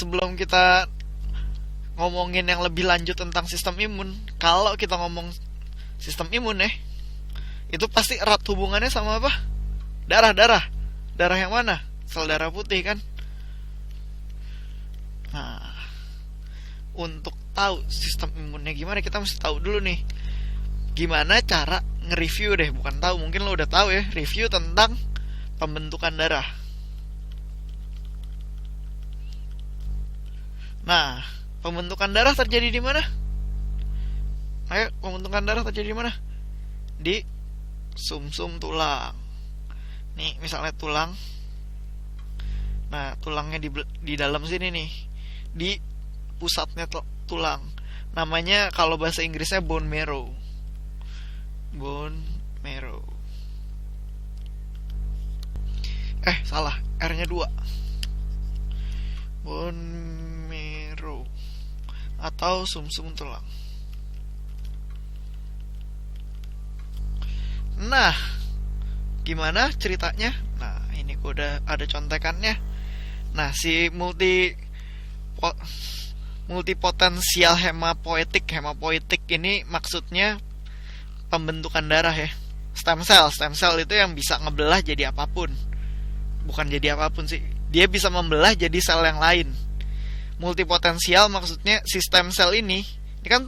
sebelum kita ngomongin yang lebih lanjut tentang sistem imun, kalau kita ngomong sistem imun itu pasti erat hubungannya sama apa? Darah yang mana? Sel darah putih kan. Nah, untuk tahu sistem imunnya gimana, kita mesti tahu dulu nih gimana cara nge-review deh. Bukan tahu, mungkin lo udah tahu ya, review tentang pembentukan darah. Nah, pembentukan darah terjadi di mana? Ayo, pembentukan darah terjadi di mana? Di sumsum tulang. Nih, misalnya tulang. Nah, tulangnya di dalam sini nih, di pusatnya tulang. Namanya kalau bahasa Inggrisnya bone marrow. Bone marrow. Salah, R-nya 2. Bone marrow atau sumsum tulang. Nah, gimana ceritanya? Nah, ini gue udah ada contekannya. Nah, si multipotensial hemapoietik ini maksudnya pembentukan darah ya. Stem cell itu yang bisa ngebelah jadi apapun. Bukan jadi apapun sih, dia bisa membelah jadi sel yang lain. Multipotensial maksudnya si stem cell ini kan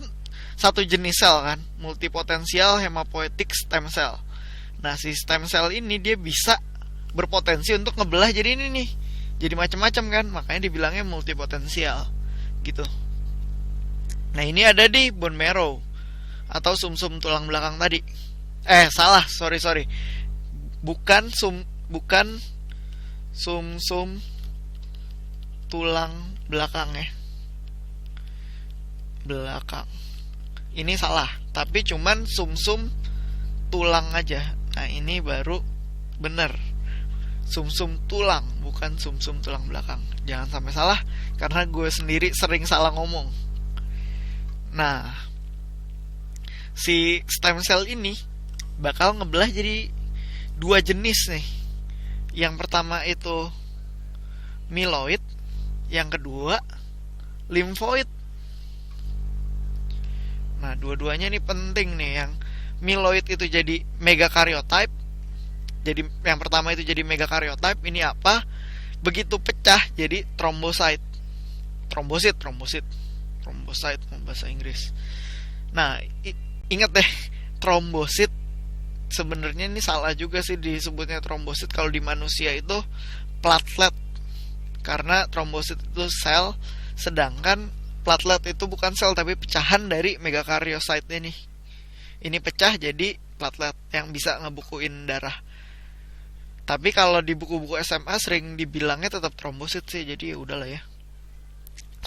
satu jenis sel kan, multipotensial hemapoietic stem cell. Nah, si stem cell ini dia bisa berpotensi untuk ngebelah jadi ini nih, jadi macam-macam kan, makanya dibilangnya multipotensial gitu. Nah, ini ada di bone marrow atau sumsum tulang belakang tadi. Salah, sorry. Bukan sumsum tulang belakang ya. Belakang. Ini salah, tapi cuman sumsum tulang aja. Nah, ini baru bener. Sumsum tulang, bukan sumsum tulang belakang. Jangan sampai salah, karena gue sendiri sering salah ngomong. Nah, si stem cell ini bakal ngebelah jadi 2 jenis nih. Yang pertama itu myeloid, yang kedua limfoid. Nah, dua-duanya ini penting nih. Yang myeloid itu jadi megakaryotype. Jadi yang pertama itu jadi megakaryotype. Ini apa? Begitu pecah jadi trombosit bahasa Inggris. Nah, ingat deh, trombosit sebenarnya ini salah juga sih disebutnya trombosit. Kalau di manusia itu platelet, karena trombosit itu sel, sedangkan platelet itu bukan sel tapi pecahan dari megakaryosit ini. Ini pecah jadi platelet yang bisa ngebukuin darah. Tapi kalau di buku-buku SMA sering dibilangnya tetap trombosit sih, jadi ya udahlah ya.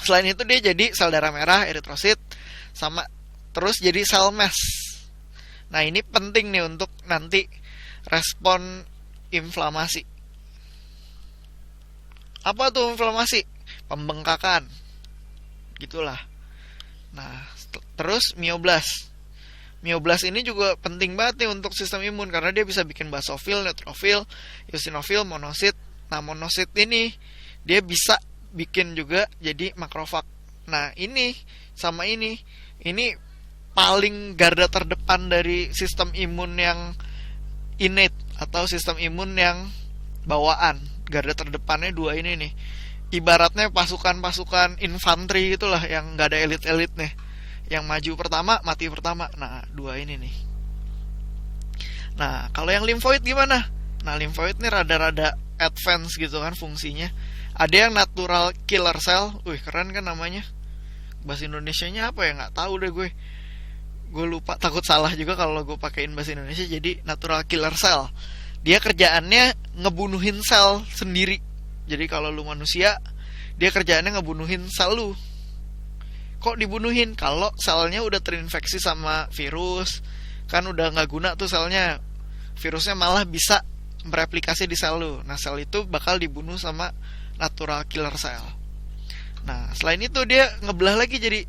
Selain itu dia jadi sel darah merah, eritrosit, sama terus jadi sel mass. Nah, ini penting nih untuk nanti respon inflamasi. Apa tuh inflamasi? Pembengkakan. Gitulah. Nah, terus mioblast. Mioblast ini juga penting banget nih untuk sistem imun, karena dia bisa bikin basofil, neutrofil, eosinofil, monosit. Nah, monosit ini dia bisa bikin juga jadi makrofag. Nah, ini sama ini paling garda terdepan dari sistem imun yang innate atau sistem imun yang bawaan. Garda terdepannya 2 ini nih. Ibaratnya pasukan-pasukan infanteri gitulah, yang gak ada elit-elitnya. Yang maju pertama, mati pertama. Nah, 2 ini nih. Nah, kalau yang limfoid gimana? Nah, limfoid nih rada-rada advance gitu kan fungsinya. Ada yang natural killer cell. Wih, keren kan namanya. Bahasa Indonesianya apa ya? Gak tahu deh gue. Gue lupa, takut salah juga kalau gue pakein bahasa Indonesia. Jadi natural killer cell, dia kerjaannya ngebunuhin sel sendiri. Jadi kalau lu manusia, dia kerjaannya ngebunuhin sel lu. Kok dibunuhin? Kalau selnya udah terinfeksi sama virus, kan udah gak guna tuh selnya. Virusnya malah bisa bereplikasi di sel lu. Nah, sel itu bakal dibunuh sama natural killer cell. Nah, selain itu dia ngebelah lagi jadi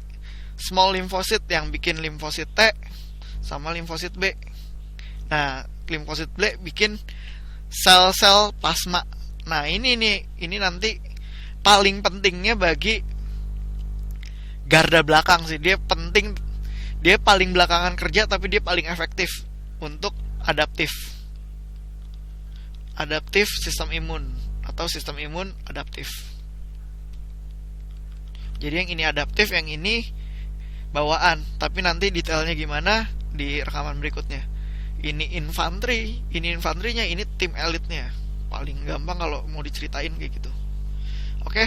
small lymphocyte, yang bikin limfosit T sama limfosit B. Nah, limfosit B bikin sel-sel plasma. Nah, ini nanti paling pentingnya bagi garda belakang sih. Dia penting, dia paling belakangan kerja tapi dia paling efektif untuk adaptif sistem imun atau sistem imun adaptif. Jadi yang ini adaptif, yang ini bawaan. Tapi nanti detailnya gimana di rekaman berikutnya. Ini infanterinya, ini tim elitnya. Paling gampang kalau mau diceritain kayak gitu. Oke.